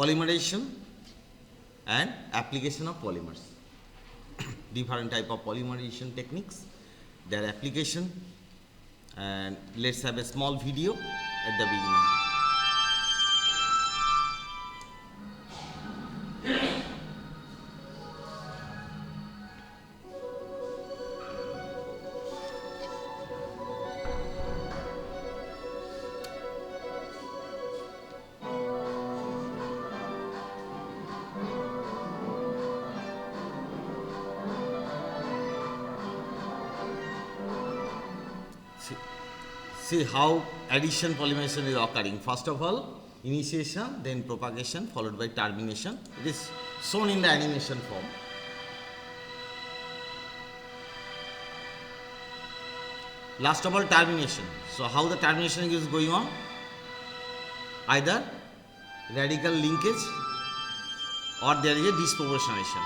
Polymerization and application of polymers. Different type of polymerization techniques, their application, and let's have a small video at the beginning. See how addition polymerization is occurring. First of all, initiation, then propagation, followed by termination. It is shown in the animation form. Last of all, termination. So how the termination is going on? Either radical linkage or there is a disproportionation.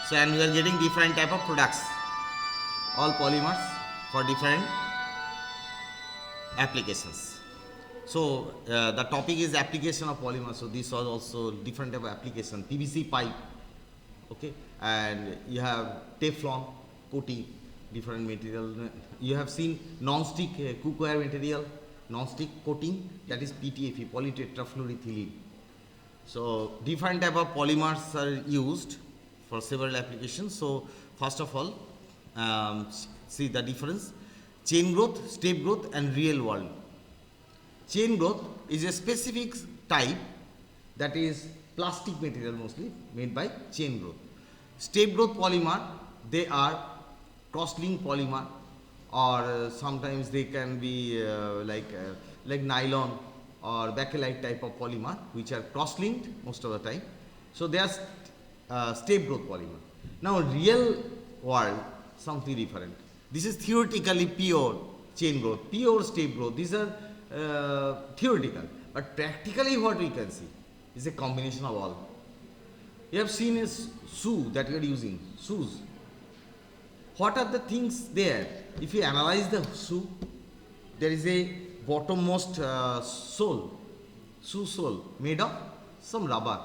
So and we are getting different type of products, all polymers for different applications. So the topic is application of polymer. So this was also different type of application. PVC pipe, okay, and you have Teflon coating, different material. You have seen non-stick cookware material, non-stick coating, that is PTFE, polytetrafluoroethylene. So different type of polymers are used for several applications. So first of all, see the difference. Chain growth, step growth and real world. Chain growth is a specific type that is plastic material mostly made by chain growth. Step growth polymer, they are cross-linked polymer, or sometimes they can be like nylon or bakelite type of polymer which are cross-linked most of the time. So they are step growth polymer. Now real world, something different. This is theoretically pure chain growth, pure step growth. These are theoretical, but practically what we can see is a combination of all. You have seen a shoe that you are using, shoes. What are the things there? If you analyze the shoe, there is a bottommost sole, shoe sole made of some rubber.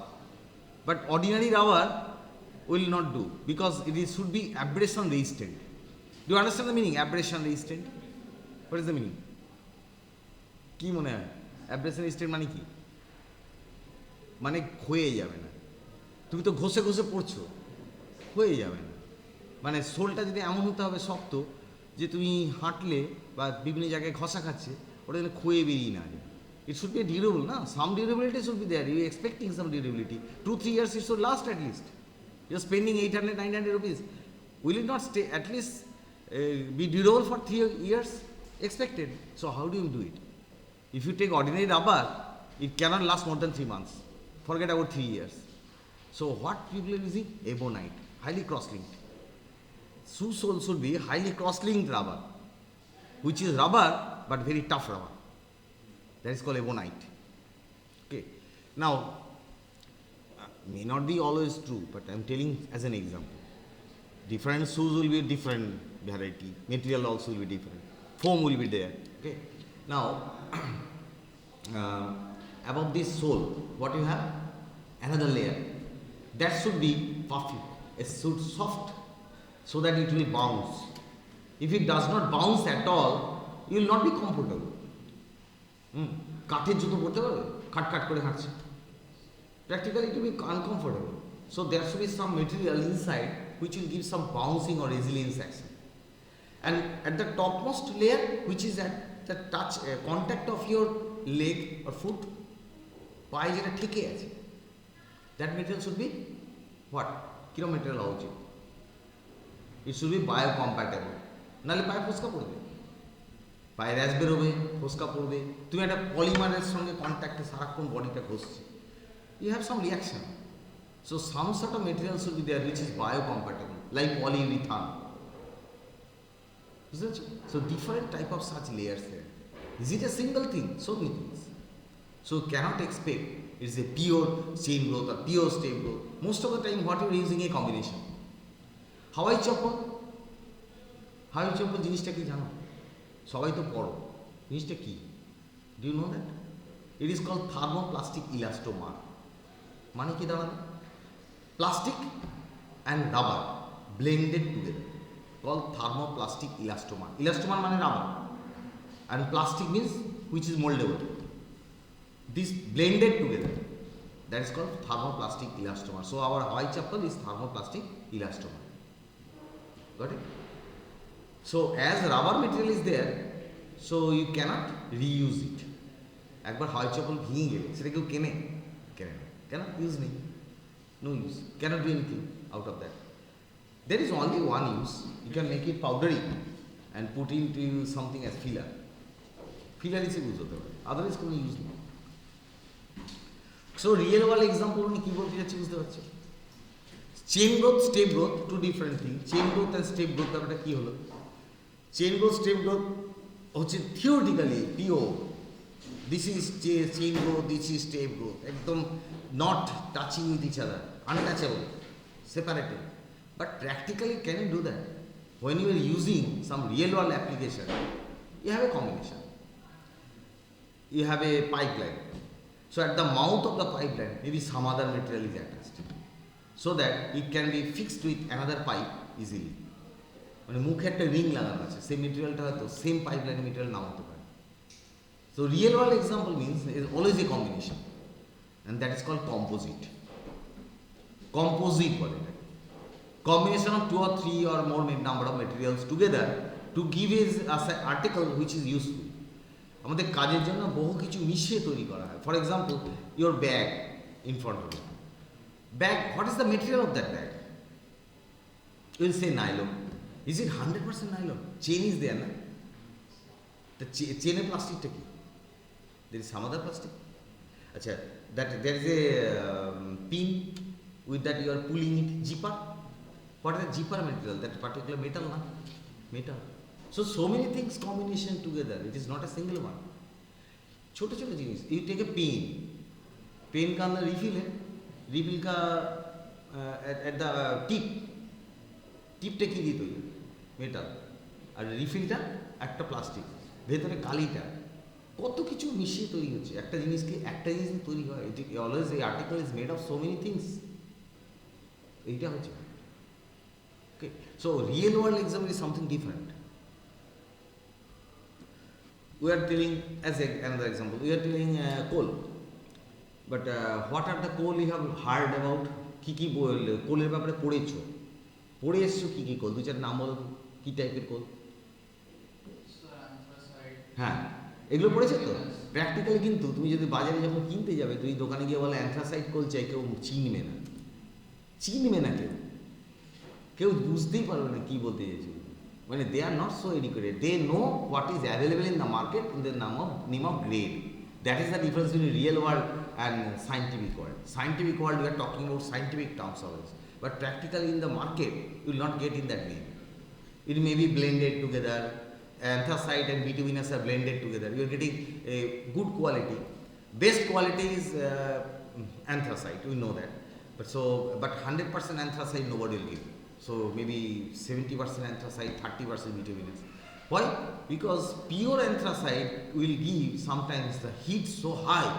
But ordinary rubber will not do because it should be abrasion resistant. Do you understand the meaning? Abrasion resistant. What is the meaning? কি মনে হয় abrasion resistant মানে কি? মানে ক্ষয়ে যাবে না। তুমি তো ঘষে ঘষে পড়ছো, ক্ষয়ে যাবে না। মানে সোলটা যদি এমন হতে হবে শক্ত যে তুমি হাঁটলে বা বিভিন্ন জায়গায় ঘষা খাচ্ছে ওটা যেন ক্ষয়ে বেরিয়ে না যায়। It should be durable, না? Some durability should be there. You are expecting some durability. 2-3 years it should last at least. You are spending 800-900 rupees. Will it not stay at least be durable for 3 years? Expected. So how do you do it? If you take ordinary rubber, it cannot last more than 3 months. Forget about 3 years. So what people are using? Ebonite, highly cross-linked. Shoe sole should be highly cross-linked rubber, which is rubber but very tough rubber. That is called ebonite. Okay. Now, may not be always true, but I am telling as an example. Different shoes will be different variety. Material also will be different. Foam will be there. Okay. Now, above this sole, what you have? Another layer. That should be puffy. It should soft so that it will bounce. If it does not bounce at all, you will not be comfortable. কাঠের জুতো পরতে পারবে? খাট খাট করে হাঁটছে। Practically it will be uncomfortable. So there should be some material inside which will give some bouncing or resilience action. And at the topmost layer, which is at the touch contact of your leg or foot, পায়ে যেটা ঠেকে আছে, that material should be what? কিরকম material হওয়া উচিত? It should be biocompatible. নাহলে পায়ে ফোসকা পড়বে, পায়ে র্যাশ বেরোবে, ফোসকা পড়বে। তুমি একটা পলিমারের সঙ্গে কন্ট্যাক্টে সারাক্ষণ বডিটা ঘষছে, you have some reaction. So some sort of material should be there which is biocompatible, like polyurethane. So different type of such layers there. Is it a single thing? So many things. So cannot expect it's a pure chain growth or pure step growth. Most of the time what you are using a combination. হাওয়াই চপ্পল জিনিসটা কি জানো? সবাই তো পড়ো, জিনিসটা কি? Do you know that? It is called thermoplastic elastomer. মানে কি দাঁড়ানো? Plastic and rubber blended together called thermoplastic elastomer. Elastomer মানে rubber and plastic means which is moldable. This blended together, that is called thermoplastic elastomer. So our Hawaii chapel is thermoplastic elastomer. Got it? So as rubber material is there, so you cannot reuse it. একবার হাওয়াই চপ্পল ভেঙে গেলে সেটা কেউ কেনে না, cannot use নেই, no use, cannot do anything out of that. There is only one use. You can make it powdery and put into something as filler. Filler is use হতে পারে, otherwise কোনো use নেই. So real world example উনি কি বলতে যাচ্ছি বুঝতে পারছো? Chain growth, step growth, two different thing. Chain growth আর স্টেপ গ্রোথ ব্যাপারটা কি হলো? চেন গ্রোথ, স্টেপ গ্রোথ হচ্ছে theoretically pure. This is chain growth, this is step growth, একদম not touching with each other, untouchable, separated. But practically, can you do that? When you are using some real world application, you have a combination. You have a pipeline. So at the mouth of the pipeline, maybe some other material is attached, so that it can be fixed with another pipe easily. মানে মুখে একটা ring লাগানো আছে, সেই মেটেরিয়ালটা হয়তো same pipeline material নাও হতে পারে. So real world example means is always a combination, and that is called composite. Composite বলে এটা. Combination of 2 or 3 or more number of materials together to give us an article which is useful. আমাদের কাজের জন্য বহু কিছু মিশিয়ে তৈরি করা হয়. For example, your bag in front of you. Bag, what is the material of that bag? You will say nylon. Is it 100% nylon? Chain is there, na? The chain এর প্লাস্টিকটা কি? There is some other plastic. আচ্ছা, that there is a pin with that you are pulling it, zipper. What is the zipper material? That particular metal, na? Metal. So many things combination together. It is not a single one. छोटे छोटे जिनिस. You take a pen. Pen का अंदर refill है. Refill का at the tip. টিপটা কি দিয়ে তৈরি? মেটাল. আর রিফিলটা একটা প্লাস্টিক, ভেতরে কালিটা, কত কিছু মিশিয়ে তৈরি হচ্ছে. একটা জিনিসকে একটা জিনিস তৈরি হয়. ইট অলওয়েজ এই article is made of so many things. এইটা হচ্ছে. Okay, so real world example is something different. We are telling, as another example, we are telling coal. But what are the coal you have heard about? কি কি কোলের ব্যাপারে পড়েছো? পড়ে এসছো কি কি কোল? দু চার নাম বলো, কি টাইপের কোল? হ্যাঁ, এগুলো পড়েছো তো প্র্যাকটিক্যালি. কিন্তু তুমি যদি বাজারে যখন কিনতে যাবে, তুমি দোকানে গিয়ে বলে অ্যান্থ্রাসাইট কোল চাই, কেউ চিনবে না. কেউ বুঝতেই পারবে না কি বলতে চাইছি. মানে they are not so educated. They know what is available in the market in the name of grade. That is the difference between real world and scientific world. Scientific world, we are talking about scientific terms always. But practically in the market, you will not get in that name. It may be blended together. Anthracite and bituminous are blended together. You are getting a good quality. Best quality is anthracite. We know that. But 100% anthracite nobody will give. So maybe 70% anthracite, 30% bituminous. Why? Because pure anthracite will give sometimes the heat so high,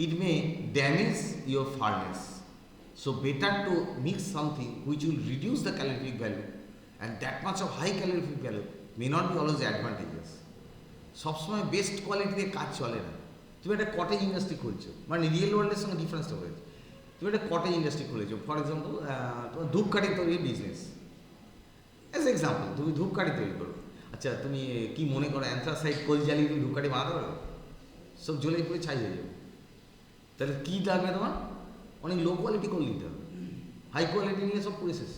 it may damage your furnace. So better to mix something which will reduce the calorific value, and that much of high calorific value may not be always advantageous. সবসময় best কোয়ালিটিতে কাজ চলে না. তুমি একটা cottage industry খুলছো, মানে real ওয়ার্ল্ডের সঙ্গে ডিফারেন্সটা হয়েছে. তুমি একটা কটেজ ইন্ডাস্ট্রি খুলেছো, ফর এক্সাম্পল তোমার ধূপকাঠি তৈরির বিজনেস. অ্যাজ এক্সাম্পল, তুমি ধূপকাঠি তৈরি করো. আচ্ছা, তুমি কি মনে করো অ্যান্থ্রাসাইট কোল জ্বালিয়ে তুমি ধূপকাঠি বানাতে পারো? সব জ্বলে পুরো ছাই হয়ে যাবে. তাহলে কী লাগবে তোমার? অনেক লো কোয়ালিটি কোল নিতে হবে. হাই কোয়ালিটি নিয়ে সব পুরো শেষ.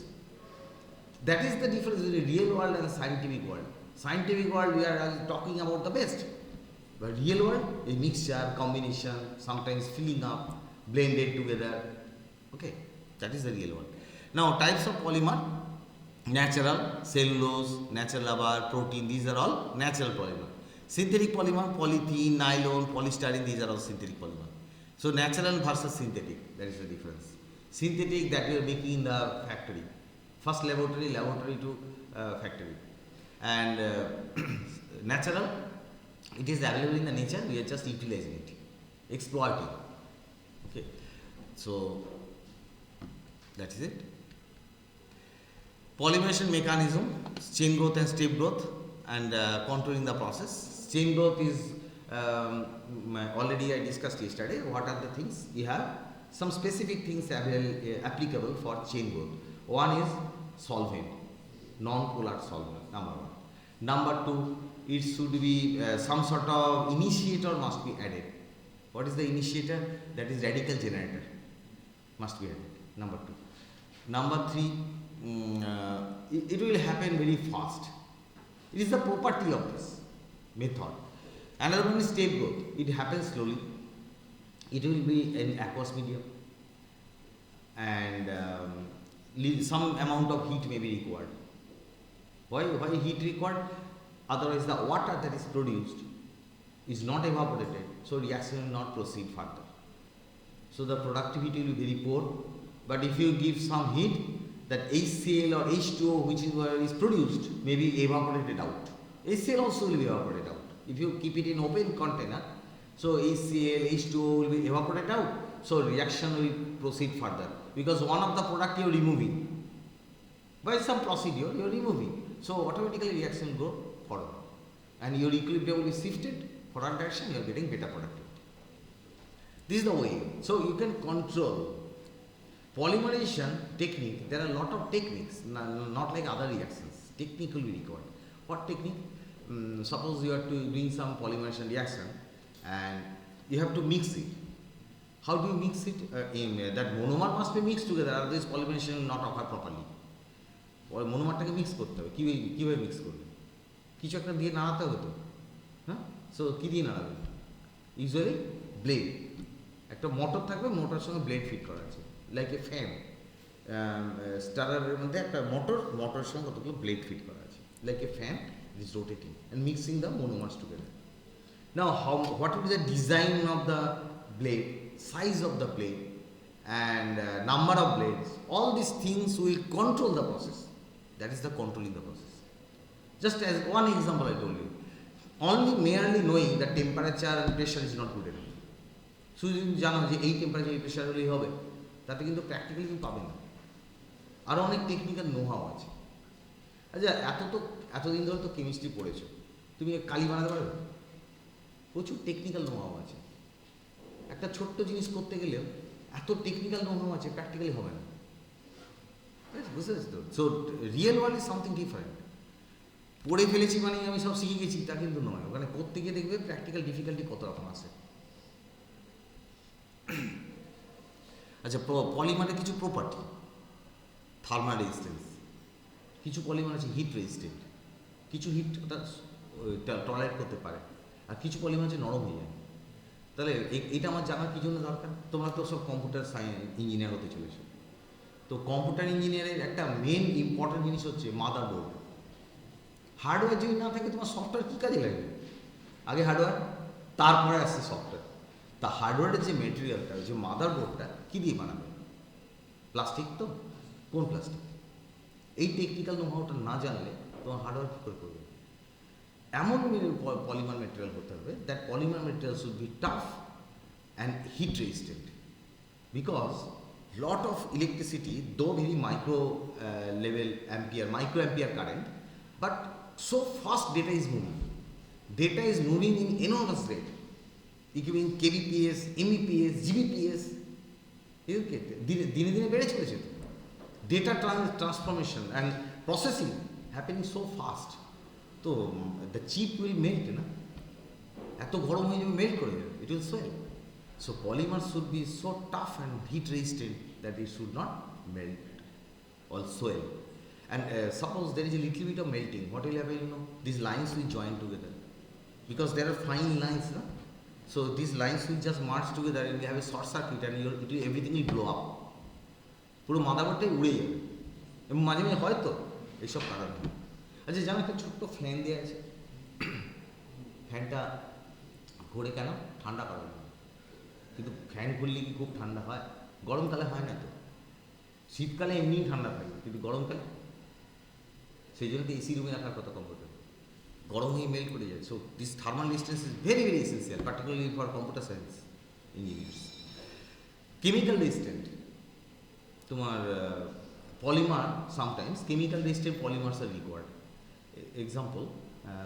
That is the difference between real world and scientific world. Scientific world, we are talking about the best. But real world, a mixture, combination, sometimes filling up, blended together. Okay, that is the real world. Now, types of polymer: natural, cellulose, natural rubber, protein. These are all natural polymer. Synthetic polymer: polythene, nylon, polystyrene. These are all synthetic polymer. So, natural versus synthetic. That is the difference. Synthetic that we are making in the factory, first laboratory to factory. And natural, it is available in the nature, we are just utilizing it. exploiting. Okay, so that is it. Polymerization mechanism, chain growth and step growth, and controlling the process. Chain growth is already I discussed yesterday. What are the things? You have some specific things applicable for chain growth. One is solvent, non-polar solvent, number one. Number two, it should be some sort of initiator must be added. What is the initiator? That is radical generator must be added. Number two. Number three, it will happen very fast. It is the property of this method. Another one is step growth. It happens slowly. It will be in aqueous medium, and some amount of heat may be required. Why heat required? Otherwise the water that is produced is not evaporated, so reaction will not proceed further. So the productivity will be very poor. But if you give some heat, that HCl or H2O which is produced may be evaporated out. HCl also will be evaporated out. If you keep it in open container, so HCl, H2O will be evaporated out, so reaction will proceed further, because one of the product you are removing. By some procedure you are removing, so automatically reaction will go forward and your equilibrium will be shifted forward direction, you are getting better productivity. This is the way. So you can control polymerization technique. There are a lot of techniques, not like other reactions. Technique will be required. What technique? Suppose you are doing some polymerization reaction and you have to mix it. How do you mix it? That monomer must be mixed together, otherwise polymerization will not occur properly. মোনোমারটাকে mix করতে হবে। কীভাবে mix করবে? কিছু একটা দিয়ে নাড়াতে হতো, হ্যাঁ? সো কী দিয়ে নাড়াবে? ইউজুয়ালি ব্লেড, একটা মোটর থাকবে, মোটরের সঙ্গে ব্লেড ফিট করা আছে, লাইক এ ফ্যান। স্টারারের মধ্যে একটা মোটরের সঙ্গে কতগুলো ব্লেড ফিট করা আছে, like a fan is rotating and mixing the monomers together. Now what will be the design of the blade, size of the blade, and number of blades? All these things will control the process. That is the controlling the process. Just as one example I told you, only merely knowing that temperature and pressure is not good enough. শুধু যদি জানো যে এই temperature এই pressure হলেই হবে, তাতে কিন্তু প্র্যাকটিক্যালি তুমি পাবে না। আরও অনেক টেকনিক্যাল নোহাও আছে। আচ্ছা, এতদিন ধরে তো কেমিস্ট্রি পড়েছো, তুমি কালি বানাতে পারবে? প্রচুর টেকনিক্যাল নোহাও আছে। একটা ছোট্ট জিনিস করতে গেলেও এত টেকনিক্যাল নোহাও আছে, প্র্যাকটিক্যালি হবে না। বুঝতে পারছি তো? So real world is something different. পড়ে ফেলেছি মানে আমি সব শিখে গেছি তা কিন্তু নয়। ওখানে করতে গিয়ে দেখবে প্র্যাকটিক্যাল ডিফিকাল্টি কত রকম আছে। আচ্ছা, পলিমারের কিছু প্রপার্টি, থার্মাল রেজিস্ট্যান্স, কিছু পলিমার আছে হিট রেজিস্ট্যান্ট, কিছু হিট ওটা টলারেট করতে পারে, আর কিছু পলিমার আছে নরম হয়ে যায়। তাহলে এটা আমার জানার কী জন্য দরকার? তোমরা তো সব কম্পিউটার ইঞ্জিনিয়ার হতে চলেছো, তো কম্পিউটার ইঞ্জিনিয়ারের একটা মেন ইম্পর্টেন্ট জিনিস হচ্ছে মাদার বোর্ড। হার্ডওয়্যার যদি না থাকে তোমার সফটওয়্যার কী কাজে লাগবে? আগে হার্ডওয়্যার, তারপরে আসছে সফটওয়্যার। তা হার্ডওয়্যারের যে মেটেরিয়ালটা, যে মাদার বোর্ডটা কী দিয়ে বানাবে? প্লাস্টিক তো? কোন প্লাস্টিক? এই টেকনিক্যাল নোহাউটা না জানলে তোমার হার্ডওয়্যার কী করে করবে? এমন পলিমার মেটেরিয়াল হতে হবে, that polymer material should be tough and hit resistant, because lot of electricity, though very micro microampere current, but so fast data is moving. Data is moving in enormous rate, equivalent kbps, mbps, gbps. দিনে দিনে বেড়ে চলেছে। Data transformation and processing happening so fast, তো the chip will melt না, এত গরম হয়ে যাবে, মেল্ট করে যাবে, it will swell. So polymers should be so tough and heat resistant that it should not melt or swell. And suppose there is a little bit of melting, what will happen? These lines will join together because there are fine lines, no? So these lines will just merge together and you have a short circuit and everything will blow up. পুরো মাদারবোর্ডটাই উড়ে যাবে। এবং মাঝে মাঝে হয়তো এইসব কারণে। আচ্ছা, জানো একটা ছোট্ট ফ্যান দেওয়া আছে, ফ্যানটা ঘোরে কেন? ঠান্ডা কারণে। কিন্তু ফ্যান খুললে কি খুব ঠান্ডা হয়? গরমকালে হয় না তো। শীতকালে এমনিই ঠান্ডা থাকে, কিন্তু গরমকালে সেই জন্য তো এসি রুমে রাখার কথা কম্পিউটার, গরম হয়ে মেল্ট করে যায়। So this thermal resistance is very very essential, particularly for computer science. Engineers. Chemical resistant তোমার polymer, sometimes chemical resistant polymers are required. Example,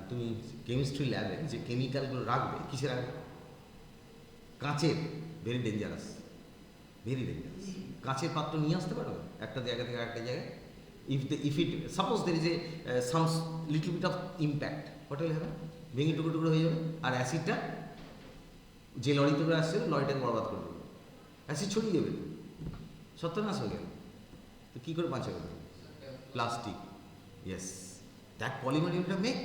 তুমি কেমিস্ট্রি ল্যাবে যে কেমিক্যালগুলো রাখবে, কিসে রাখবে? কাঁচের, ভেরি ডেঞ্জারাস, ভেরি ডেঞ্জারাস। কাঁচের পাত্র নিয়ে আসতে পারবে একটা জায়গা থেকে আরেকটা জায়গায়? If it suppose there is a some little bit of impact, what will happen? ভেঙে টুকরো টুকরো হয়ে যাবে, আর অ্যাসিডটা যে লরিতে করে আসছিল লরিটাকে বরবাদ করে দেবে, অ্যাসিড ছড়িয়ে যাবে, সত্যনাশ হয়ে গেল। তো কী করে বাঁচাবে? Plastic, yes, that polymer you have to make,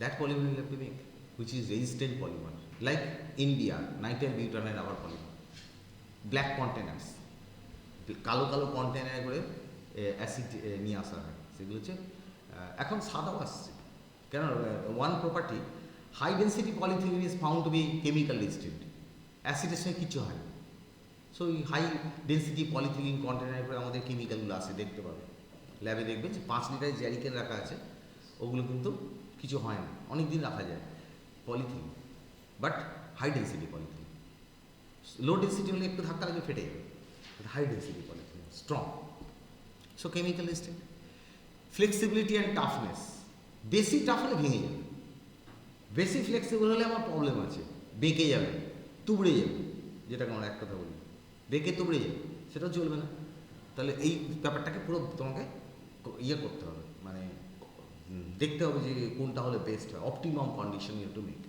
that polymer you have to make which is resistant polymer, like India nitrile butane rubber polymer, black containers, কালো কালো কন্টেনার করে অ্যাসিড নিয়ে আসা হয়, সেগুলো হচ্ছে এখন সাদাও আসছে। কেন? One property, high density polyethylene is found to be chemical resistant, অ্যাসিডের সঙ্গে কিছু হয় না। সো এই হাই ডেন্সিটি পলিথিলিন কন্টেনার করে আমাদের কেমিক্যালগুলো আসে, দেখতে পাবে ল্যাবে, দেখবে যে 5 লিটারের জ্যারিকেন রাখা আছে, ওগুলো কিন্তু কিছু হয় না, অনেক দিন রাখা যায়, polythene, but high density polythene. Low density হলে একটু ধাক্কা লাগে ফেটে যাবে, but high density polythene strong. So chemical resistant. Flexibility and toughness, বেশি টাফ হলে ভেঙে যাবে, বেশি ফ্লেক্সিবল হলে আমার প্রবলেম আছে, বেঁকে যাবে, তুবড়ে যাবে, যেটাকে আমরা এক কথা বলি, বেঁকে তুবড়ে যাবে, সেটাও চলবে না। তাহলে এই ব্যাপারটাকে পুরো তোমাকে ইয়ে করতে হবে, মানে দেখতে হবে যে কোনটা হলে বেস্ট হয়, optimum condition you to make,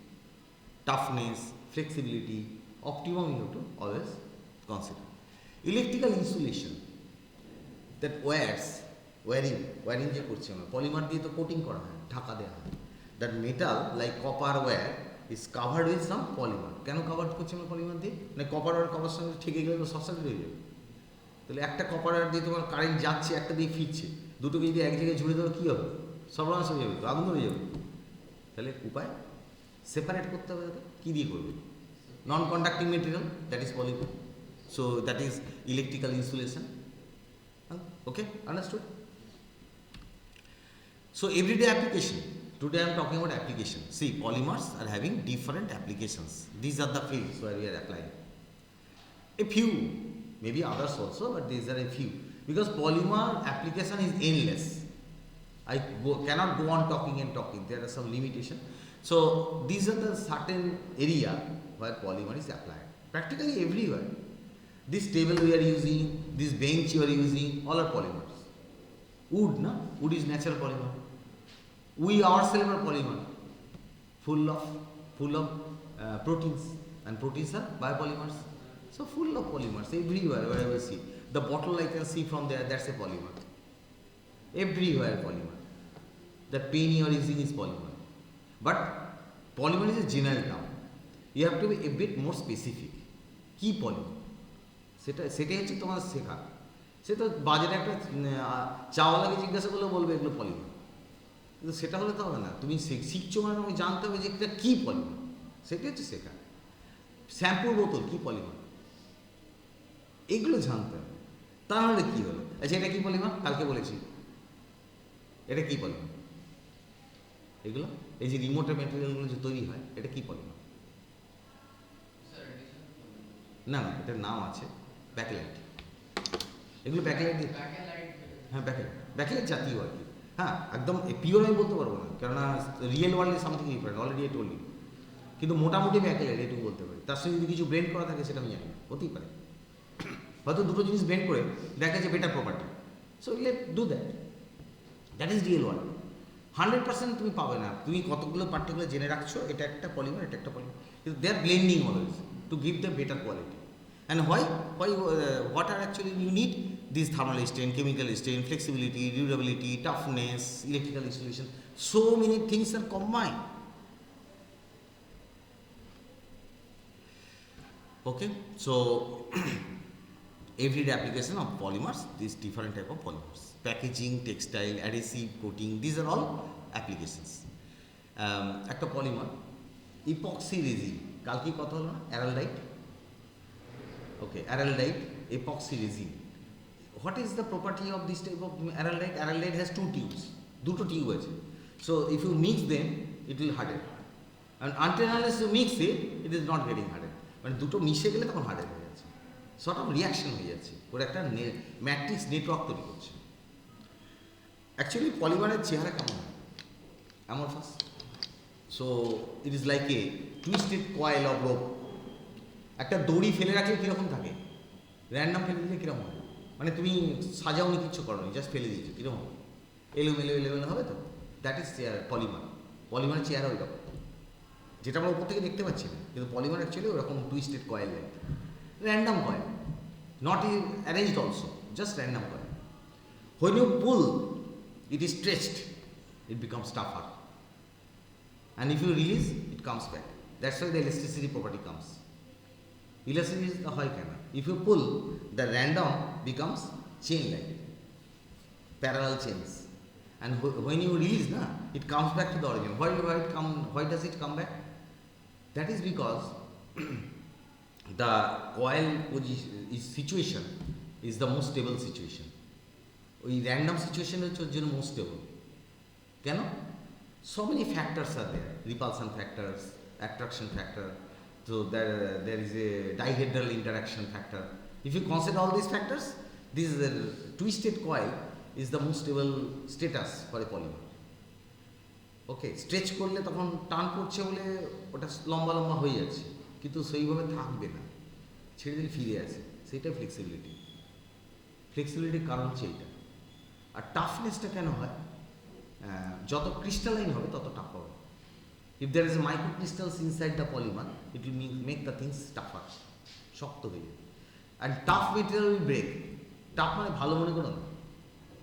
toughness, flexibility, optimum you to always consider. Electrical insulation, that wiring যে করছি আমরা, পলিমার দিয়ে তো কোটিং করা হয়, ঢাকা দেওয়া হয়, that metal like copper where is covered with some polymer. কেন কাভার্ড করছি আমরা পলিমার দিয়ে? মানে কপার ওয়্যার কপার সঙ্গে ঠেকে গেলে তো শর্ট সার্কিট হয়ে যাবে। তাহলে একটা কপার ওয়্যার দিয়ে তোমার কারেন্ট যাচ্ছে, একটা দিয়ে ফিরছে, দুটোকে যদি এক জায়গায় ঝুড়ে দেওয়া কী হবে? সর্বনাশ হয়ে যাবে, আগুন হয়ে যাবে। তাহলে উপায় সেপারেট করতে হবে। কী দিয়ে করবে? Non conducting material, that is polymer, so that is electrical insulation. Okay, understood? So everyday application, today I am talking about application. See, polymers are having different applications. These are the fields where we are applying. A few, maybe others also, but these are a few, because polymer application is endless. I cannot go on talking and talking, there are some limitation. So these are the certain area where polymer is applied, practically everywhere. This table we are using, this bench you are using, all are polymers. Wood, no? Wood is natural polymer. We ourselves are polymer, full of proteins, and proteins are biopolymers. So full of polymers everywhere, wherever you see. The bottle I can see from there, that's a polymer. Everywhere polymer. The pen you are using is polymer. But polymer is a general term. You have to be a bit more specific. Key polymer. সেটাই হচ্ছে তোমার শেখা। সে তো বাজারে একটা চাওয়ালাকে জিজ্ঞাসা করলে বলবে এগুলো পলিমার, কিন্তু সেটা হলে তো হবে না। তুমি শিখছো মানে তুমি জানতে হবে যে এটা কী পলিমার, সেটাই হচ্ছে শেখা। শ্যাম্পুর বোতল কী পলিমার, এগুলো জানতে হবে। তাহলে কী হলো? আচ্ছা, এটা কী পলিমার? কালকে বলেছি এটা কী পলিমার। এগুলো এই যে রিমোটের ম্যাটেরিয়ালগুলো যে তৈরি হয়, এটা কী পলিমার? না, এটার নাম আছে ব্যাকলাইট। এগুলো ব্যাকলাইট দিয়ে, হ্যাঁ ব্যাকলাইট জাতীয় আর কি। হ্যাঁ, একদম পিওর আমি বলতে পারবো না, কেননা real world is something different, already I told you. কিন্তু মোটামুটি ব্যাকলাইট এটুকু বলতে পারি। তার সঙ্গে যদি কিছু ব্লেন্ড করা থাকে সেটা আমি জানি না, হতেই পারে। হয়তো দুটো জিনিস ব্লেন্ড করে দেখা যাচ্ছে better property, so let do that, that is real world. 100% তুমি পাবে না। তুমি কতগুলো পার্টিকুলার জেনে রাখছো, এটা একটা পলিমার, এটা একটা পলিমার, কিন্তু they are blending always to give the better quality. And why what are actually you need? These thermal strain, chemical strain, flexibility, durability, toughness, electrical insulation, so many things are combined. Okay, so everyday application of polymers, these different type of polymers, packaging, textile, adhesive, coating, these are all applications. একটা polymer epoxy resin, কালকে কথা হলো না, araldite. Okay, araldite, epoxy resin. What is the property of this type of araldite? Araldite has 2 tubes, দুটো tube আছে। So if you mix them it will harden, and until unless you mix it, it is not getting hardened. মানে দুটো মিশে গেলে তখন harden হয়ে যাচ্ছে, sort of reaction হয়ে যাচ্ছে, ওর একটা ম্যাট্রিক্স নেটওয়ার্ক তৈরি করছে। অ্যাকচুয়ালি পলিমারের চেহারা কেমন হয়? Amorphous. So it is like a twisted coil of rope. একটা দড়ি ফেলে রাখলে কীরকম থাকে, র্যান্ডাম ফেলে দিলে কীরকম হয়, মানে তুমি সাজাওনি, কিচ্ছু করো নি, জাস্ট ফেলে দিয়েছো, কীরকম হবে? এলোমেলো এলোমেলো হবে তো। That is chair polymer. পলিমারের চেয়ারা ওই রকম, যেটা আমরা উপর থেকে দেখতে পাচ্ছি না, কিন্তু পলিমার অ্যাকচুয়ালি ওরকম twisted coil like, random coil, not arranged also, just random coil. When you pull, it is stretched, it becomes tougher, and if you release, it comes back. That's why the elasticity property comes. Elasticity is the হয় কেন? If you pull, the random becomes chain like parallel chains, and when you release, na, it comes back to the origin. Why does it come back? That is because the coil situation is the most stable situation. ওই random situation হচ্ছে ওর জন্য most stable. কেন? So many factors are there, repulsion factors, attraction factor, so there is a dihedral interaction factor. If you consider all these factors, this twisted coil is the most stable status for a polymer. Okay, stretch করলে তখন টান পড়ছে বলে ওটা লম্বা লম্বা হয়ে যাচ্ছে, কিন্তু সেইভাবে থাকবে না, ছেড়ে দিলে ফিরে আসে, সেইটাই ফ্লেক্সিবিলিটি। ফ্লেক্সিবিলিটির কারণ হচ্ছে এইটা। আর টাফনেসটা কেন হয়? যত ক্রিস্টালাইন হবে তত টাফ হবে। If there is micro crystals inside the polymer, it will make the things টাফার, শক্ত হয়ে যাবে। And tough material will break. Tough মানে ভালো মনে করো না,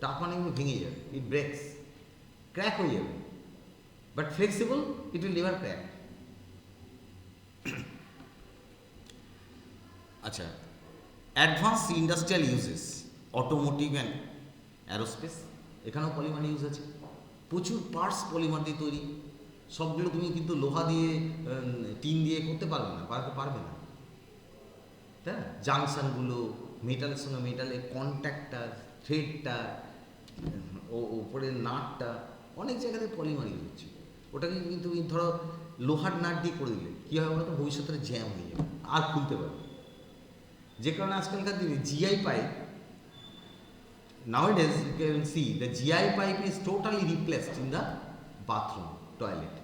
টাফ মানে কিন্তু ভেঙে যাবে, ইট ব্রেকস, ক্র্যাক হয়ে যাবে। But flexible, it will never crack. আচ্ছা, advance industrial uses, automotive and aerospace, এখানেও পলিমার ইউজ আছে। প্রচুর পার্টস পলিমার দিয়ে তৈরি, সবগুলো তুমি কিন্তু লোহা দিয়ে টিন দিয়ে করতে পারবে না, পারবে না, তাই না? জাংশনগুলো, মেটালের সঙ্গে মেটালের কন্ট্যাক্টটা, থ্রেডটা, ওপরের নাটটা, অনেক জায়গাতে পলিমার ইউজ হচ্ছে। ওটাকে কিন্তু তুমি ধরো লোহার নাট দিয়ে করে দিলে কী হবে বলো তো, ভবিষ্যতে জ্যাম হয়ে যাবে, আর খুলতে পারবে। যে কারণে আজকালকার দিনে GI pipe, nowadays you can see the GI pipe is totally replaced in the bathroom, toilet.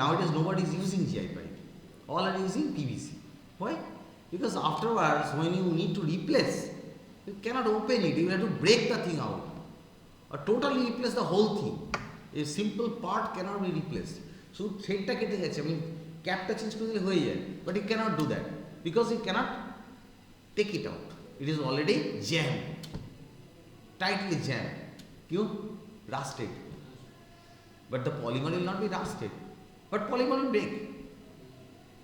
Nowadays nobody is using GI pipe, all are using PVC. Why? Because afterwards when you need to replace, you cannot open it, you have to break the thing out or totally replace the whole thing. A simple part cannot be replaced. So threadটা কেটে গেছে, আমি ক্যাপটা change করে দিলে হয়ে যায়, but you cannot do that because you cannot take it out. It is already jammed, tightly jammed. Kyun? Rusted. But the polymer will not be rusted. But polymer will break.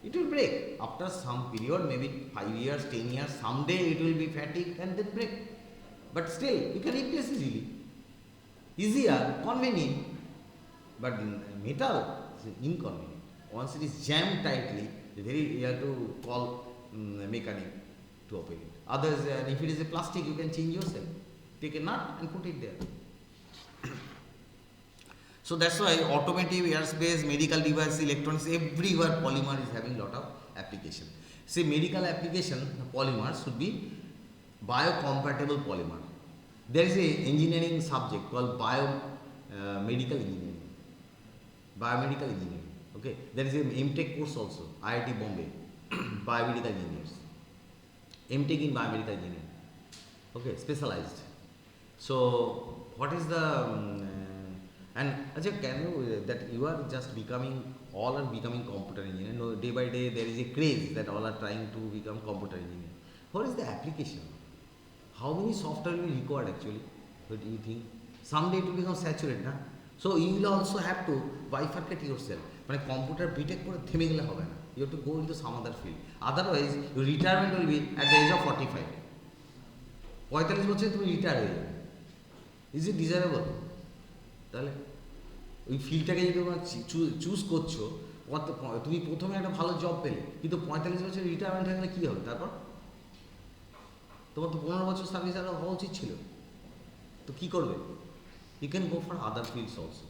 It will break. After some period, maybe 5 years, 10 years, someday it will be fatigued and then break. But still, you can replace easily. Easier, convenient. But metal is inconvenient. Once it is jammed tightly, you have to call mechanic to open it. Others, if it is a plastic, you can change yourself. Take a nut and put it there. So that's why automotive, aerospace, medical devices, electronics, everywhere polymer is having lot of application. Say medical application, the polymer should be biocompatible polymer. There is a engineering subject called biomedical engineering. Biomedical engineering. Okay, there is a MTech course also, IIT Bombay, biomedical engineers. MTech in biomedical engineering, okay, specialized. So what is the and Ajay, can you that you are just becoming, all are becoming computer engineer? No, day by day there is a craze that all are trying to become computer engineer. What is the application? How many software will be required actually? What do you think? Someday it will become saturated, na? So you will also have to bifurcate yourself. মানে computer B Tech করে থেমে গেলে হবে না, you have to go into some other field. Otherwise your retirement will be at the age of 45. 45 বছরে তুমি retire হয়ে যাবে। Is it desirable? তাহলে ওই ফিল্ডটাকে যদি তোমরা চুজ করছো, তুমি প্রথমে একটা ভালো জব পেলে, কিন্তু 45 বছর রিটায়ারমেন্ট হয়ে গেলে কী হবে? তারপর তোমার তো 15 বছর সার্ভিস আরও হওয়া উচিত ছিল, তো কী করবে? You can go for other fields also.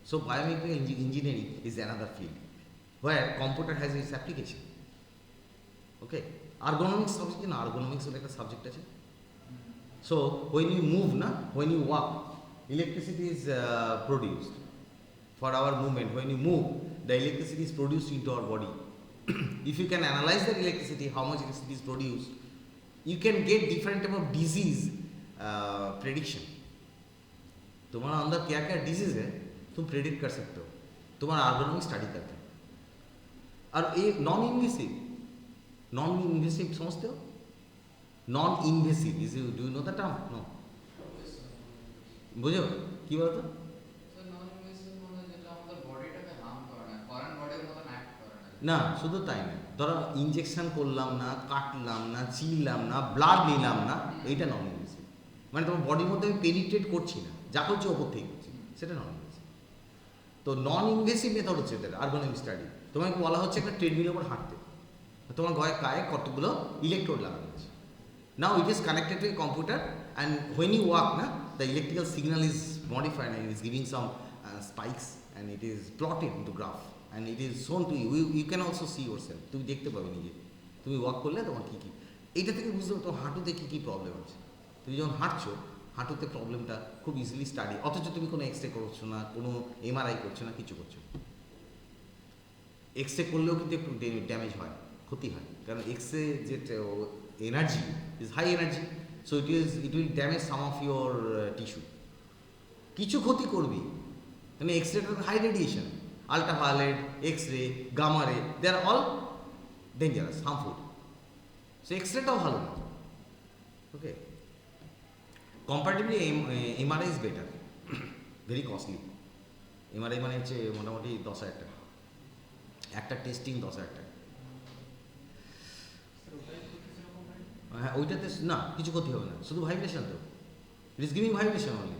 So biomedical engineering is another field. where computer has its application. Okay, ergonomics subject na, ergonomics holo ekta subject ache. So when you move na, when you walk, electricity is produced for our movement. When you move, the electricity is produced into our body. If you can analyze that electricity, how much electricity is produced, you can get different type of disease prediction. तुम्हारा अंदर क्या क्या disease है तुम predict कर सकते हो, तुम्हारा ergonomics स्टडी करते हैं. और ये नॉन इन्वेसिव समझते हो? Non invasive is, do you know the term? No, বুঝো কি বলতো? না শুধু তাই না, ধরো ইনজেকশন করলাম না, কাটলাম না, চিরলাম না, ব্লাড নিলাম না, এইটা নন ইনভেসিভ. মানে তোমার বডির মধ্যে আমি পেনিট্রেট করছি না, যা করছি ওপর থেকে করছি, সেটা নন ইনভেসিভ. তো নন ইনভেসিভ মেথড হচ্ছে এটা ergonomic স্টাডি. তোমাকে বলা হচ্ছে একটা ট্রেডমিলের উপর হাঁটতে, তোমার গায়ে কতগুলো ইলেকট্রোড লাগানো আছে. Now it is connected to a computer, and when you walk না, the electrical signal is modified and it is giving some spikes and it is plotted into graph and it is shown to you. You can also see yourself. তুমি দেখতে পাবে নিজে, তুমি walk করলে তোমার কী কী, এইটা থেকে বুঝতে পারো তোমার হাঁটুতে কী কী প্রবলেম আছে. তুমি যখন হাঁটছো, হাঁটুতে প্রবলেমটা খুব ইজিলি স্টাডি, অথচ তুমি কোনো এক্স রে করছো না, কোনো এমআরআই করছো না, কিছু করছো. এক্স রে করলেও কিন্তু একটু ড্যামেজ হয়, ক্ষতি হয়, কারণ এক্স রে যে energy is high energy. So it will damage some of your tissue. কিছু ক্ষতি করবি, মানে এক্সরেটা high radiation, ultraviolet, X ray, gamma ray, they are all dangerous, harmful. So এক্সরেটাও ভালো না. Okay, comparatively MRI is better, very costly. MRI মানে হচ্ছে মোটামুটি 10,000 টাকা, একটা টেস্টিং 10,000 টাকা. হ্যাঁ, ওইটাতে না কিছু ক্ষতি হবে না, শুধু ভাইব্রেশন. তো it is giving vibration only,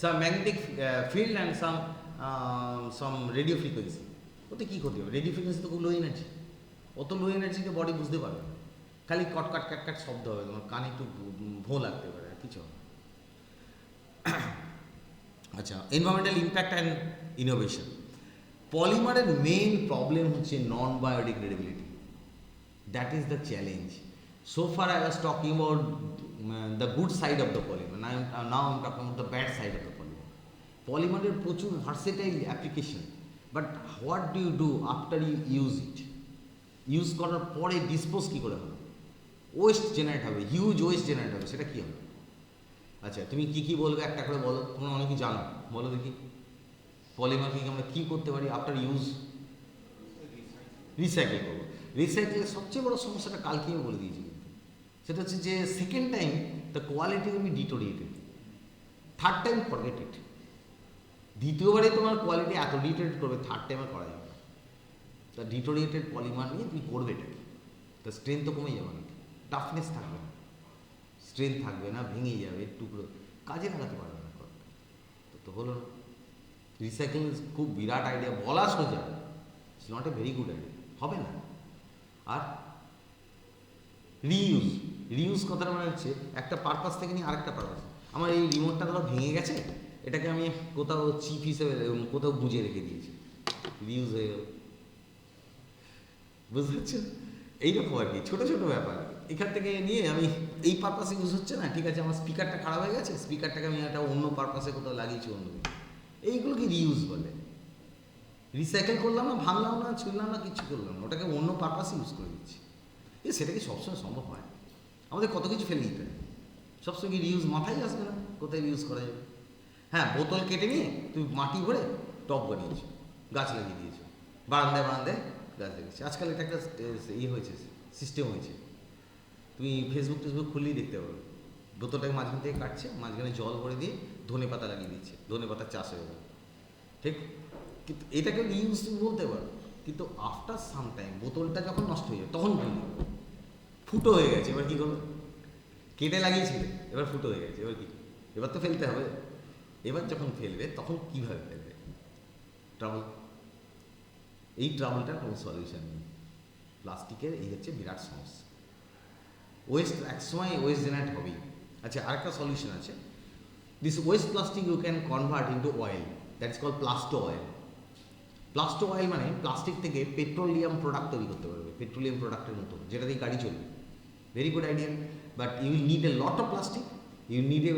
some magnetic field and some radio frequency. ওতে কী ক্ষতি হবে? রেডিও ফ্রিকোয়েন্সি তো খুব লো এনার্জি, অত লো এনার্জিতে বডি বুঝতে পারবে না, খালি কটকাট ক্যাটকাট শব্দ হবে, তোমার কানে একটু ভো লাগতে পারে, আর কিছু হবে. আচ্ছা, এনভায়রনমেন্টাল ইম্প্যাক্ট অ্যান্ড ইনোভেশন. পলিমারের মেইন প্রবলেম হচ্ছে non biodegradability. That is the challenge. So far I was talking about the good side of the polymer. Now I'm talking about the bad side of the polymer. Polymer is প্রচুর versatile application, but what do you do after you use it? Use করার পরে dispose কী করে হবে? West generate হবে, huge West generate হবে, সেটা কী হবে? আচ্ছা, তুমি কী কী বলবে একটা করে বলো, তোমরা অনেকেই জানো, বলো দেখি. পলিমারকে আমরা কী করতে পারি আফটার ইউজ? রিসাইকেল করবো. রিসাইকেলের সবচেয়ে বড় সমস্যাটা কালকে আমি বলে দিয়েছি, সেটা হচ্ছে যে second time the quality will be deteriorated, third time forget it. দ্বিতীয়বারে তোমার কোয়ালিটি এত ডিটোরিয়েট করবে, থার্ড টাইমে করা যাবে না. তা ডিটোরিয়েটেড পলিমার নিয়ে তুমি করবে এটাকে, তা স্ট্রেংথ তো কমে যাবে না, টাফনেস থাকবে না, স্ট্রেংথ থাকবে না, ভেঙে যাবে, টুকরো কাজে লাগাতে পারবে না. তো হলো না. রিসাইকেল খুব বিরাট আইডিয়া, বলা সোজা, it's not a very good idea, হবে না. আর রিইউজ, রিইউজ কথাটা মানে হচ্ছে একটা পারপাস থেকে নিয়ে আরেকটা পারপাস. আমার এই রিমোটটা ধরো ভেঙে গেছে, এটাকে আমি কোথাও চিপ হিসেবে কোথাও গুঁজে রেখে দিয়েছি, রিইউজ হয়ে গেল. বুঝতে পারছো? এইরকম আর কি, ছোটো ছোটো ব্যাপার. এখান থেকে নিয়ে আমি এই পারপাসে ইউজ হচ্ছে না, ঠিক আছে, আমার স্পিকারটা খারাপ হয়ে গেছে, স্পিকারটাকে আমি একটা অন্য পারপাসে কোথাও লাগিয়েছি, অন্য এইগুলোকে রিইউজ বলে. রিসাইকেল করলাম না, ভাঙলাম না, ছুঁড়লাম না, কিছু করলাম না, ওটাকে অন্য পারপাসে ইউজ করে দিচ্ছি. সেটা কি সবসময় সম্ভব হয়? আমাদের কত কিছু ফেলে দিতে হয়, সবসময় কি রিউজ মাথায় আসবে না কোথায় ইউজ করা যাবে? হ্যাঁ, বোতল কেটে নিয়ে তুমি মাটি ভরে টব বানিয়েছো, গাছ লাগিয়ে দিয়েছো, বারান্দায় বারান্দায় গাছ লাগিয়েছো. আজকাল এটা একটা হয়েছে, সিস্টেম হয়েছে, তুমি ফেসবুক টেসবুক খুললেই দেখতে পারো, বোতলটাকে মাঝখান থেকে কাটছে, মাঝখানে জল ভরে দিয়ে ধনে পাতা লাগিয়ে দিচ্ছে, ধনে পাতার চাষ হয়ে গেল, ঠিক. কিন্তু এটাকে রিউজ তুমি বলতে পারো, কিন্তু আফটার সাম টাইম বোতলটা যখন নষ্ট হয়ে যায় তখন ফুটো হয়ে গেছে, এবার কী করবে? কেটে লাগিয়েছিলে, এবার ফুটো হয়ে গেছে, এবার কী? এবার তো ফেলতে হবে. এবার যখন ফেলবে তখন কীভাবে ফেলবে? ট্রাবল. এই ট্রাবলটার কোনো সলিউশন নেই. প্লাস্টিকের এই হচ্ছে বিরাট সমস্যা. ওয়েস্ট একসময় ওয়েস্ট জেনারেট হবেই. আচ্ছা, আরেকটা সলিউশন আছে. This waste plastic you can convert into oil, that is called plasto oil. Plasto oil মানে প্লাস্টিক থেকে পেট্রোলিয়াম প্রোডাক্ট তৈরি করতে পারবে, পেট্রোলিয়াম প্রোডাক্টের মতো, যেটা দিয়ে গাড়ি চলবে। Very good idea, but you will need a lot of plastic, you need a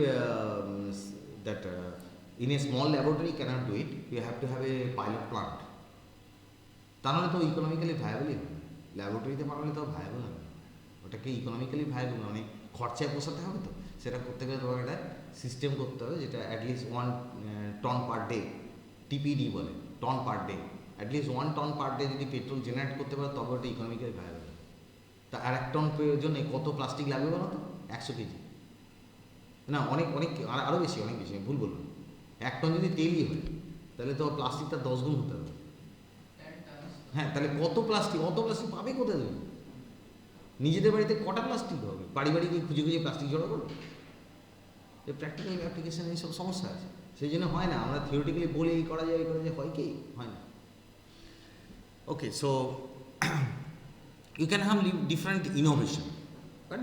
that in a small laboratory cannot do it, you have to have a pilot plant. তা নাহলে তো ইকোনমিক্যালি ভায়াবলই হবে, ল্যাবরেটরিতে বানালে তো ভায়াবল হবে, ওটাকে economically viable মানে খরচায় পোষাতে হবে, তো সেটা করতে গেলে তোমাকে একটা সিস্টেম করতে হবে যেটা at least 1 ton per day, TPD বলে, ton per day, at least 1 ton per day যদি পেট্রোল জেনারেট করতে পারে তবে ওটা ইকোনমিক্যালি ভায়াবল। তা আর 1 টন জন্য কত প্লাস্টিক লাগবে বলো তো? 100 কেজি না, অনেক অনেক আরও বেশি, অনেক বেশি, ভুল বলবো। 1 টন যদি তেলই হয় তাহলে তো প্লাস্টিকটা 10 গুণ হতে হবে। হ্যাঁ, তাহলে কত প্লাস্টিক, অত প্লাস্টিক পাবে কোথায় দেবে? নিজেদের বাড়িতে কটা প্লাস্টিক হবে? বাড়ি বাড়ি গিয়ে খুঁজে খুঁজে প্লাস্টিক জড়ো করো? প্র্যাকটিক্যাল অ্যাপ্লিকেশানে এইসব সমস্যা আছে, সেই জন্য হয় না। আমরা থিওরিটিক্যালি বলে এই করা যায়, এই করা যায়, হয় কি হয় না। ওকে, so you can have different innovation, but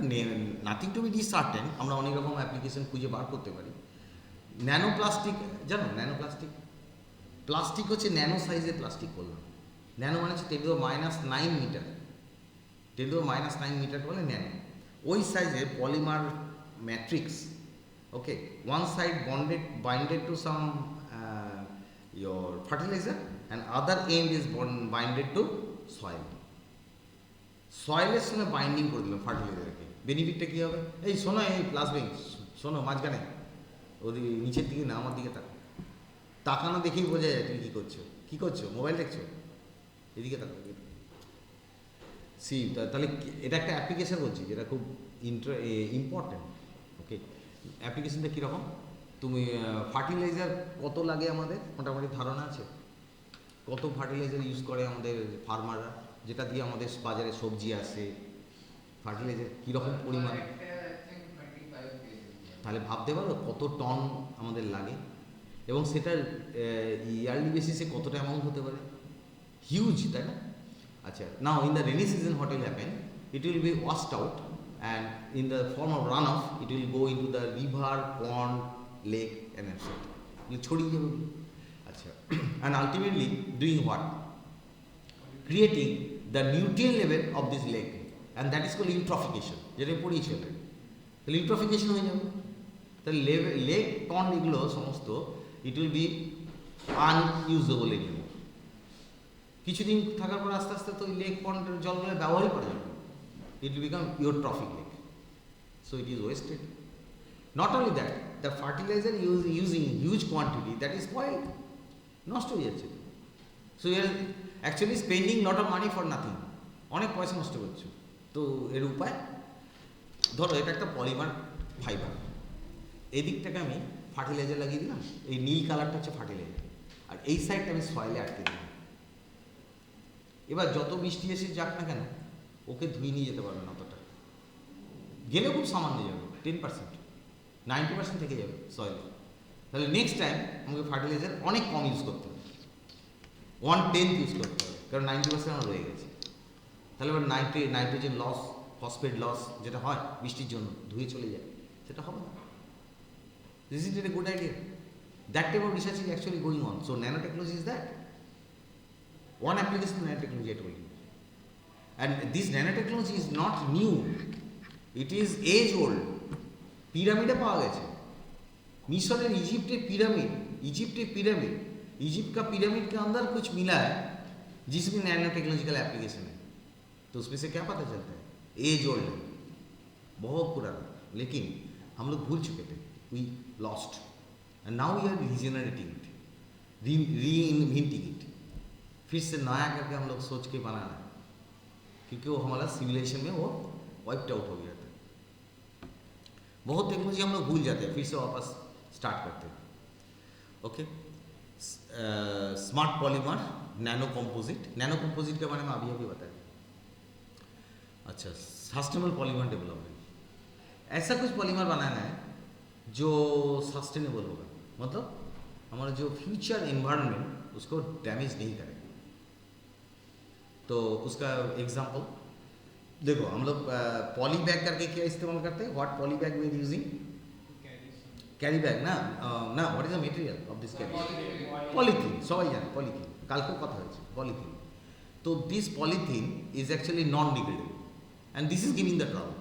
nothing to be discertain. আমরা অনেক রকম অ্যাপ্লিকেশন খুঁজে বার করতে পারি। ন্যানো প্লাস্টিক জানো? ন্যানো প্লাস্টিক, প্লাস্টিক হচ্ছে ন্যানো সাইজের প্লাস্টিক বললাম। ন্যানো মানে হচ্ছে 10⁻৯ মিটার, 10⁻৯ মিটার বলে ন্যানো। ওই সাইজের polymer matrix, okay, one side binded to some your fertilizer and other end is binded to soil. সয়েলের সঙ্গে বাইন্ডিং করে দিলাম ফার্টিলাইজারকে, বেনিফিটটা কী হবে? এই শোনো, এই প্লাসবিং শোনো, মাঝখানে ওদিকে নিচের দিকে না, আমার দিকে তাকানো দেখেই বোঝা যায় তুমি কী করছো, কী করছো, মোবাইল দেখছো, এদিকে তাকাও। তাহলে এটা একটা অ্যাপ্লিকেশন বলছি যেটা খুব ইম্পর্টেন্ট। ওকে, অ্যাপ্লিকেশনটা কীরকম? তুমি ফার্টিলাইজার কত লাগে আমাদের মোটামুটি ধারণা আছে? কত ফার্টিলাইজার ইউজ করে আমাদের ফার্মাররা, যেটা দিয়ে আমাদের বাজারে সবজি আসে? ফার্টিলাইজার কীরকম পরিমাণ? তাহলে ভাবতে পারো কত টন আমাদের লাগে, এবং সেটার ইয়ারলি বেসিসে কতটা অ্যামাউন্ট হতে পারে? হিউজ, তাই না? আচ্ছা, now in the rainy season what will happen, it will be washed out and in the form of runoff it will go into the river, pond, lake and etc. ছড়িয়ে যাবে। আচ্ছা, and ultimately doing what? Creating the nutrient level of this lake, and that is called eutrophication, যেটা পড়িয়েছি already. তাহলে ইউট্রফিকেশন হয়ে যাবে, তাহলে lake পন্ড এগুলো সমস্ত ইট উইল বি আনইউজেবল এনিমোর। কিছুদিন থাকার পর আস্তে আস্তে তো লেক পন্ডের জলগুলো ব্যবহারই করা যাবে, it will become eutrophic lake, so it is wasted. Not only that, the fertilizer using huge quantity, that is spoiled, নষ্ট হয়ে যাচ্ছে। So you are actually spending lot of money for nothing, অনেক পয়সা নষ্ট করছো। তো এর উপায়, ধরো এটা একটা পলিমার ফাইবার, এই দিকটাকে আমি ফার্টিলাইজার লাগিয়ে দিলাম, এই নীল কালারটা হচ্ছে ফার্টিলাইজার, আর এই সাইডটা আমি সয়েলে আটকে দিলাম। এবার যত বৃষ্টি এসে যাক না কেন, ওকে ধুয়ে নিয়ে যেতে পারবে না, অতটা গেলে খুব সামান্য যাবে, 10%, 90% থেকে যাবে সয়েলে। তাহলে নেক্সট টাইম আমাকে ফার্টিলাইজার অনেক কম ইউজ করতে হবে, 1/10 ইউজ করতে হবে, কারণ 90% আমার রয়ে গেছে। তাহলে এবার নাইট্রোজেন লস, ফসফেট লস যেটা হয় বৃষ্টির জন্য, ধুয়ে চলে যায়, সেটা হবে না। This is a good idea, that type of research is actually going on. So nanotechnology is that one application of nanotechnology I told you. And this nanotechnology is not new, it is age old. পিরামিডে পাওয়া গেছে, मिस्र Egypt pyramid, Egypt का pyramid के अंदर कुछ मिला है जिसमें नैनो टेक्नोलॉजिकल एप्लीकेशन है, तो उसमें से क्या पता चलता है? एज ओल्ड है, बहुत पुराना, लेकिन हम लोग भूल चुके थे, we lost and now we are regenerating it, reinventing it, फिर से नया करके हम लोग सोच के बनाना है, क्योंकि वो हमारा सिविलाइजेशन में वो वाइप्ड आउट हो गया था। बहुत टेक्नोलॉजी हम लोग भूल जाते हैं, फिर से वापस स्टार्ट करते हैं। Okay, smart polymer, nano composite के बारे में अभी बताया। अच्छा, सस्टेनेबल पॉलीमर डेवलपमेंट, ऐसा कुछ पॉलीमर बनाना है जो सस्टेनेबल होगा, मतलब हमारा जो फ्यूचर एनवायरनमेंट उसको डैमेज नहीं करेगा। तो उसका एग्जांपल देखो, हम लोग पॉली बैग करके क्या इस्तेमाल करते हैं? What poly bag we are using? Carry bag ना, what is the material of this carry? Polythene, सबाई जाने पॉलीथीन, কালকেও কথা হয়েছে পলিথিন। तो this polythene is actually non degradable and this is giving the trouble.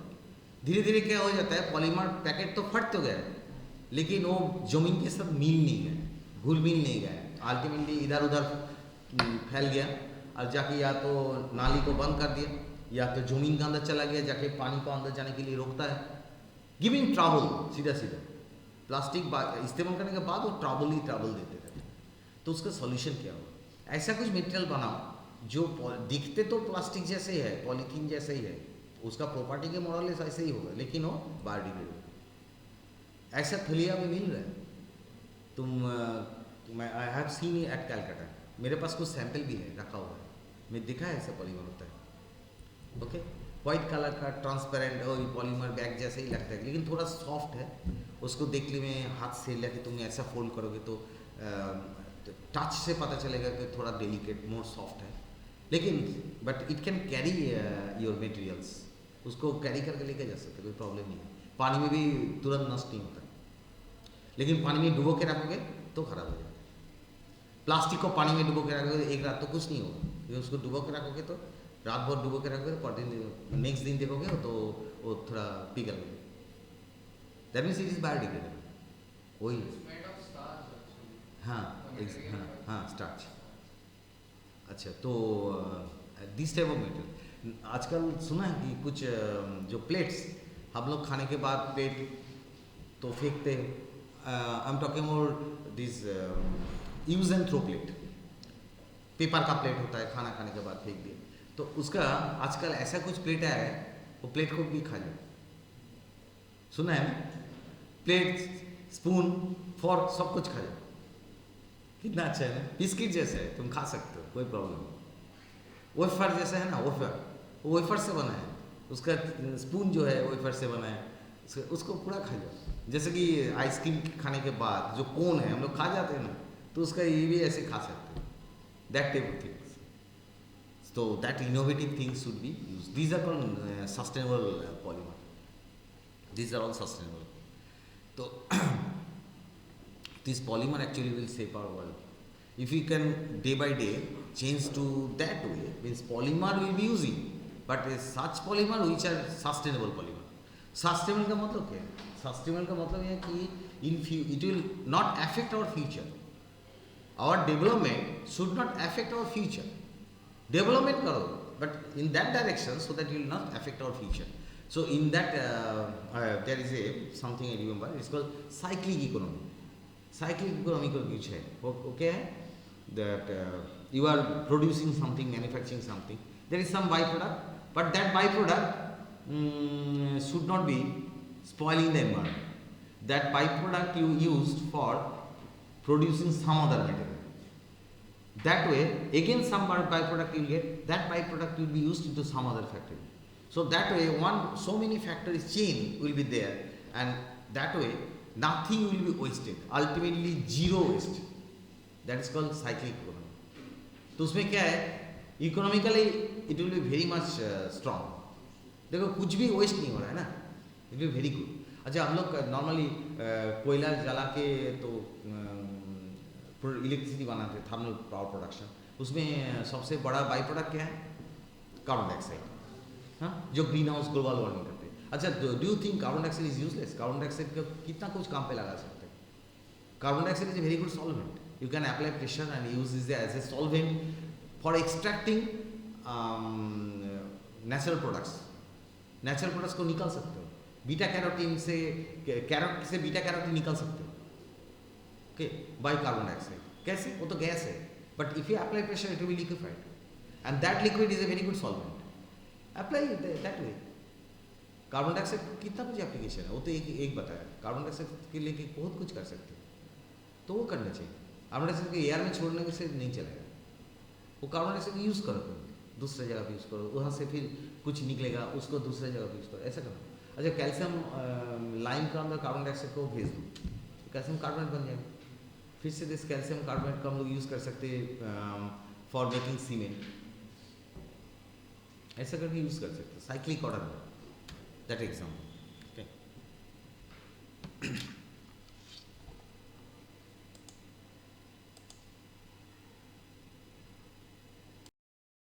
धीरे धीरे क्या हो जाता है, पॉलीमर पैकेट तो फट तो गया लेकिन वो जमीन के साथ मिल नहीं गए, घुल मिल नहीं गए, अल्टीमेटली इधर उधर फैल गया और जाके या तो नाली को बंद कर दिया या तो जमीन के अंदर चला गया, जाके पानी को अंदर जाने के लिए रोकता है, गिविंग ट्रबल। सीधा सीधा प्लास्टिक इस्तेमाल करने के बाद वो ट्रबल ही ट्रबल देते थे। तो उसका सॉल्यूशन क्या होगा? ऐसा कुछ मटेरियल बनाओ जो दिखते तो प्लास्टिक जैसे ही है, पॉलीथीन जैसे ही है, उसका प्रॉपर्टी के मॉडल ऐसे ही होगा लेकिन वो बायोडिग्रेडेबल। ऐसा थलिया में मिल रहा है। मैं I have seen at Calcutta, मेरे पास कुछ सैंपल भी है रखा हुआ है, मैं देखा है ऐसा पॉलीमर होता है। ओके, वाइट कलर का ट्रांसपेरेंट और पॉलीमर बैग जैसे ही लगता है लेकिन थोड़ा सॉफ्ट है। उसको देखने में हाथ से लेके तुम ऐसा फोल्ड करोगे तो टच से पता चलेगा कि थोड़ा डेलिकेट मोर सॉफ्ट है, लेकिन but it can carry your materials, उसको कैरी करके लेके जा सकते, कोई प्रॉब्लम नहीं है। पानी में भी तुरंत नष्ट नहीं होता, लेकिन पानी में डुबो के रखोगे तो खराब हो जाएगा। प्लास्टिक को पानी में डुबो के रखोगे एक रात तो कुछ नहीं होगा, लेकिन उसको डुबो के रखोगे तो रात भर डुबो के रखोगे तो नेक्स्ट दिन देखोगे तो वो थोड़ा पिघल गया। That means it is biodegradable. वही हाँ हाँ स्टार्च। अच्छा, तो दिस टाइप ऑफ मेटेरियल आजकल सुना है कि कुछ जो प्लेट्स हम लोग खाने के बाद प्लेट तो फेंकते हैं। I am talking about this use and throw plate, paper का प्लेट होता है, खाना खाने के बाद फेंक दिया, तो उसका आजकल ऐसा कुछ प्लेट आया है वो प्लेट को भी खा जाए। सुना है ना? प्लेट, स्पून, फोर्क सब कुछ खा जाए। कितना अच्छा है ना, बिस्किट जैसा है, तुम खा सकते हो, कोई प्रॉब्लम नहीं। वेफर जैसा है ना, वेफर, वो वेफर से बना है, उसका स्पून जो है वेफर से बना है, उसको पूरा खा जाओ। जैसे कि आइसक्रीम खाने के बाद जो कोन है हम लोग खा जाते हैं ना, तो उसका ये भी ऐसे खा सकते हैं। That type of things, so that innovative things should be used. These are called sustainable polymer. These are all sustainable. So this polymer actually will save our world. If we can day by day change to that way, means polymer will be using, but such polymer which are sustainable polymer. Sustainable का मतलब क्या है? Sustainable का मतलब ये है कि it will not affect our future. Our development should not affect our future. Development करो, but in that direction so that it will not affect our future. So in that there is something I remember, it's called cyclic economy. Cyclic economy का कुछ है, वो क्या है? That you are producing something, manufacturing something, there is some byproduct, but that byproduct should not be spoiling the environment. That byproduct you used for producing some other material. That way, again some byproduct you get, that byproduct will be used into some other factory. So that way, so many factories chain will be there, and that way nothing will be wasted. Ultimately, zero waste. That is called cyclic economy. तो उसमें क्या है? Economically, it will be very much strong. देखो कुछ भी waste नहीं हो रहा है ना, it will be very good. अच्छा, हम लोग नॉर्मली कोयला जला के तो इलेक्ट्रिसिटी बनाते हैं, थर्मल पावर प्रोडक्शन, उसमें सबसे बड़ा बाई प्रोडक्ट क्या है? कार्बन डाइऑक्साइड, हाँ, जो ग्रीन हाउस ग्लोबल वार्मिंग करते हैं। अच्छा, do you think carbon dioxide is useless? Carbon dioxide का कितना कुछ काम पे लगा सकते हैं। Carbon dioxide is a very good solvent, you can apply pressure and use is as a solvent for extracting natural products. Natural products को निकाल सकते हो, बीटा कैरोटीन से, कैरोट से बीटा कैरोटीन निकाल सकते हो, ओके, बाय कार्बन डाइऑक्साइड। कैसे? वो तो गैस है, but if you apply pressure it will be liquefied, and that liquid is a very good solvent. Apply that way. Carbon dioxide कितना कुछ एप्लीकेशन है, वो तो एक बताया। कार्बन डाइऑक्साइड के लिए बहुत कुछ कर सकते हैं, तो वो करना चाहिए। कार्बन डाइऑक्साइड को एयर में छोड़ने से नहीं चलेगा, वो कार्बन डाइऑक्साइड को यूज़ करो, दूसरे जगह पे यूज़ करो, वहाँ से फिर कुछ निकलेगा, उसको दूसरे जगह पे यूज़ करो, ऐसा करो। अच्छा, कैल्शियम लाइम का अंदर कार्बन डाइऑक्साइड को भेज दो, कैल्शियम कार्बोनेट बन जाएगा। फिर से दिस कैल्शियम कार्बोनेट को हम लोग यूज़ कर सकते हैं फॉर मेकिंग सीमेंट, ऐसा करके यूज़ कर सकते हैं। Cyclic order, that example.